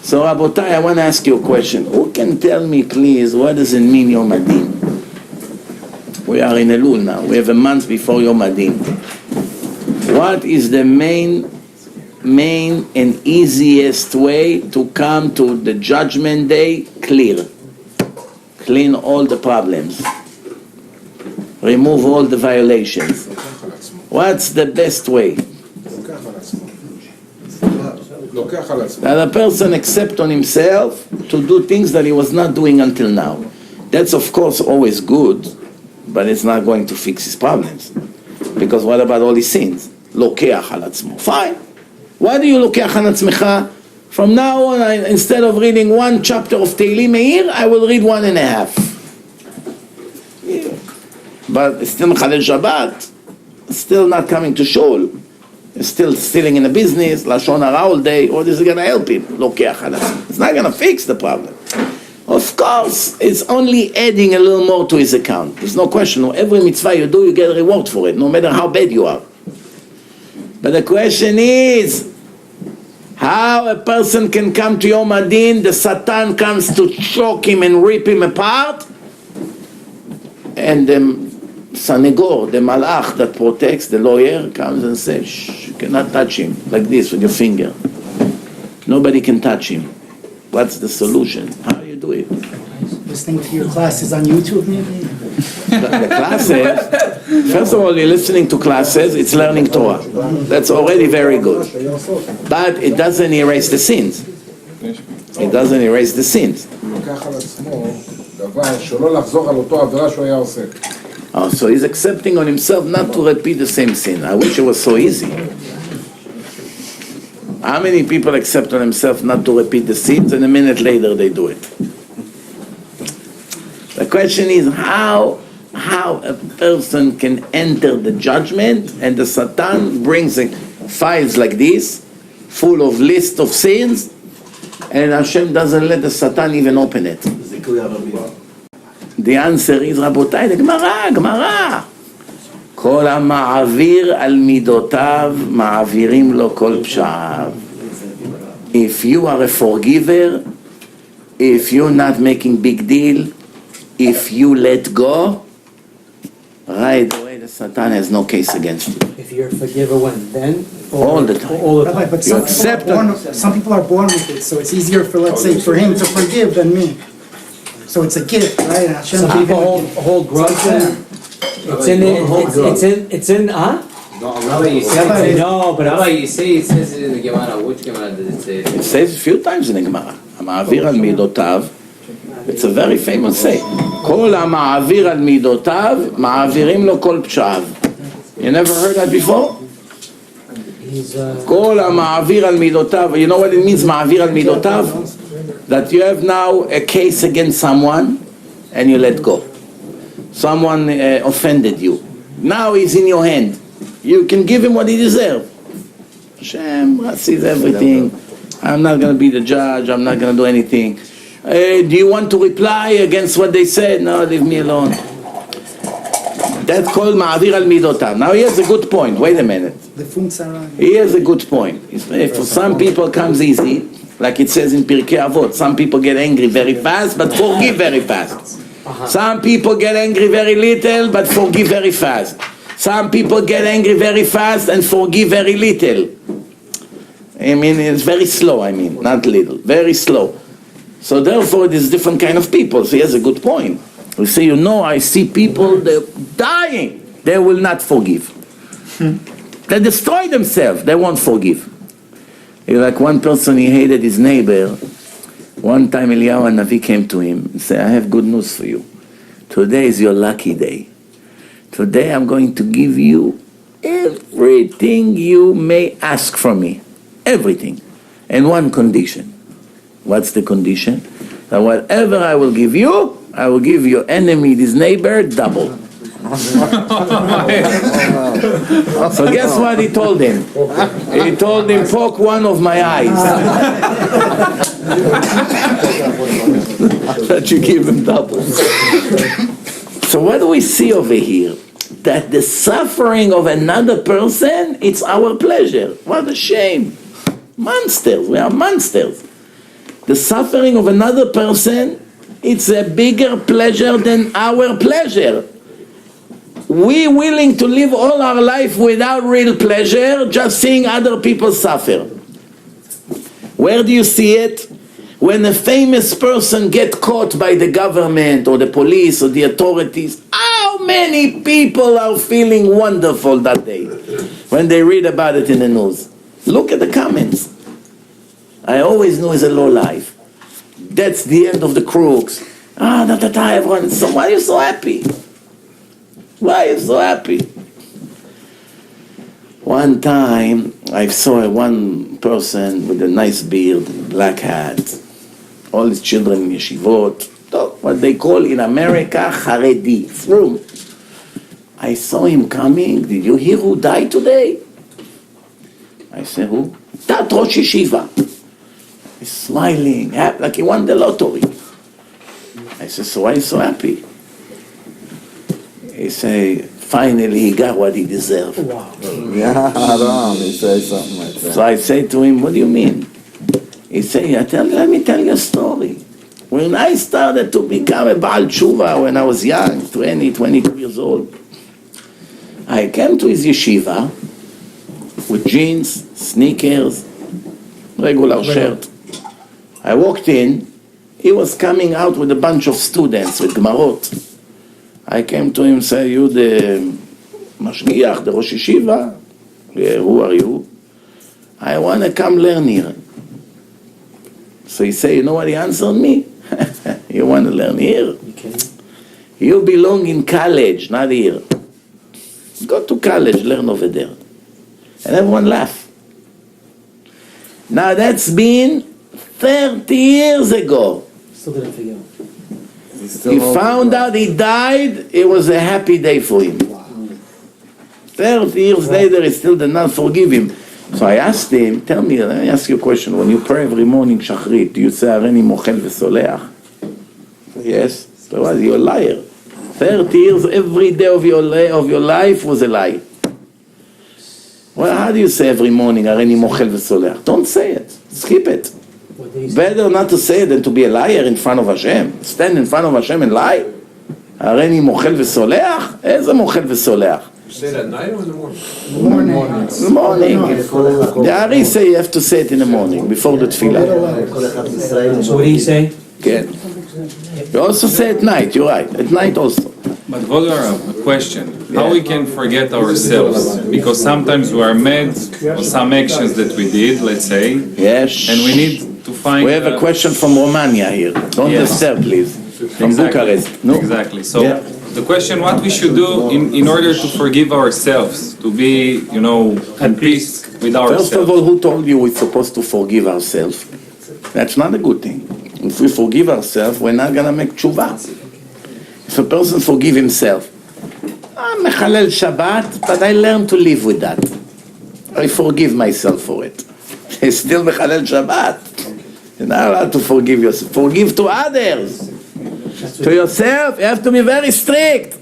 So Rabotai, I want to ask you a question. Who can tell me, please, what does it mean Yom Adin? We are in Elul now. We have a month before Yom Adin. What is the main and easiest way to come to the Judgment Day clear? Clean all the problems. Remove all the violations. What's the best way? That a person accepts on himself to do things that he was not doing until now. That's of course always good, but it's not going to fix his problems. Because what about all his sins? לוקח על עצמו. Fine. Why do you לוקח על עצמך? From now on, instead of reading one chapter of Tehillim a year, I will read 1.5. Yeah. But still Chalel Shabbat, still not coming to shul, still stealing in the business, Lashon Hara all day. What is it going to help him? לוקח על עצמו. It's not going to fix the problem. Of course, it's only adding a little more to his account. There's no question. Every mitzvah you do, you get a reward for it, no matter how bad you are. But the question is, how a person can come to Yom Adin, the Satan comes to choke him and rip him apart, and the Sanegor, the Malach that protects, the lawyer, comes and says, shh, you cannot touch him, like this with your finger. Nobody can touch him. What's the solution? How do you do it? Listening to your classes on YouTube, maybe? The classes, first of all, you're listening to classes, it's learning Torah. That's already very good. But it doesn't erase the sins. It doesn't erase the sins. Oh, so he's accepting on himself not to repeat the same sin. I wish it was so easy. How many people accept on themselves not to repeat the sins and a minute later they do it? The question is how a person can enter the judgment and the Satan brings files like this full of list of sins and Hashem doesn't let the Satan even open it. The answer is, Rabotai, the Gemara. כל המעביר על מידותיו, מעבירים לו כל פשעיו. If you are a forgiver, if you're not making big deal, if you let go, right away the Satan has no case against you. If you're a forgiver, when? Then? All the time. All the time. But some people are born with it, so it's easier for, let's say, for him to forgive than me. So it's a gift, right? Hashem, some people hold grudges. It's in, huh? No, Rabbi, you say, no, but Rabbi, you say it says it in the Gemara. Which Gemara does it say? It says a few times in the Gemara. המעביר על מידותיו. It's a very famous saying. כל המעביר על מידותיו, מעבירים לו כל פשעיו. You never heard that before? כל המעביר על מידותיו. You know what it means, מעביר על מידותיו? That you have now a case against someone and you let go. Someone offended you. Now he's in your hand. You can give him what he deserves. Hashem sees everything. I'm not going to be the judge. I'm not going to do anything. Do you want to reply against what they said? No, leave me alone. That's called ma'avir al midotav. Now he has a good point. Wait a minute. He has a good point. For some people it comes easy, like it says in Pirkei Avot. Some people get angry very fast, but forgive very fast. Some people get angry very little, but forgive very fast. Some people get angry very fast and forgive very little. I mean, it's very slow, not little, very slow. So therefore, there's different kind of people. So he has a good point. We say, I see people, they're dying. They will not forgive. They destroy themselves. They won't forgive. Like one person, he hated his neighbor. One time Eliyahu Navi came to him and said, I have good news for you. Today is your lucky day. Today I'm going to give you everything you may ask from me. Everything. And one condition. What's the condition? That whatever I will give you, I will give your enemy, this neighbor, double. So guess what he told him? He told him, poke one of my eyes. That you give him double. So what do we see over here? That the suffering of another person, it's our pleasure. What a shame. Monsters, we are monsters. The suffering of another person, it's a bigger pleasure than our pleasure. We willing to live all our life without real pleasure, just seeing other people suffer. Where do you see it? When a famous person gets caught by the government or the police or the authorities, how many people are feeling wonderful that day when they read about it in the news? Look at the comments. I always knew it's a low life. That's the end of the crooks. Everyone. So why are you so happy? Why are you so happy? One time I saw one person with a nice beard, black hat, all his children in yeshivot, what they call in America Haredi, frum. I saw him coming. Did you hear who died today? I said, who? That Rosh Yeshiva. He's smiling, happy, like he won the lottery. I said, so why are you so happy? He said, finally he got what he deserved. Wow. Yeah, he says something like that. So I say to him, what do you mean? He said, let me tell you a story. When I started to become a Baal Tshuva when I was young, 22 years old, I came to his yeshiva with jeans, sneakers, regular shirt. I walked in, he was coming out with a bunch of students with Gemarot. I came to him and said, you the Mashgiach, the Rosh Yeshiva? Yeah, who are you? I want to come learn here. So he said, you know what he answered me? You want to learn here? You belong in college, not here. Go to college, learn over there. And everyone laughed. Now that's been 30 years ago. Still didn't figure out. He found out he died, it was a happy day for him. 30 years later, he still did not forgive him. So I asked him, tell me, let me ask you a question. When you pray every morning, Shachrit, do you say, Areni mochel v'soleach? Yes. So what, you're a liar. 30 years, every day of your life was a lie. Well, how do you say every morning, Areni mochel v'soleach? Don't say it. Skip it. What did he say? Better not to say it than to be a liar in front of Hashem. Stand in front of Hashem and lie? Areni mochel v'soleach? איזה mochel v'soleach? Say it at night or in the morning? In the morning. The Ari say you have to say it in the morning, before the tefillah. So what do you say? Okay. You also say at night, you're right. At night also. But Volgar, a question. How we can forget ourselves? Because sometimes we are mad of some actions that we did, let's say, Yes. and we need to find... We have a question from Romania here. Don't Yes. disturb, please. From Bucharest. No? Exactly. So Yeah. the question, what we should do in order to forgive ourselves, to be, at peace with ourselves. First of all, who told you we're supposed to forgive ourselves? That's not a good thing. If we forgive ourselves, we're not going to make tshuva. If a person forgive himself, I'm mechalel Shabbat, but I learned to live with that. I forgive myself for it. It's still mechalel Shabbat. You're not allowed to forgive yourself. Forgive to others. To yourself, you have to be very strict.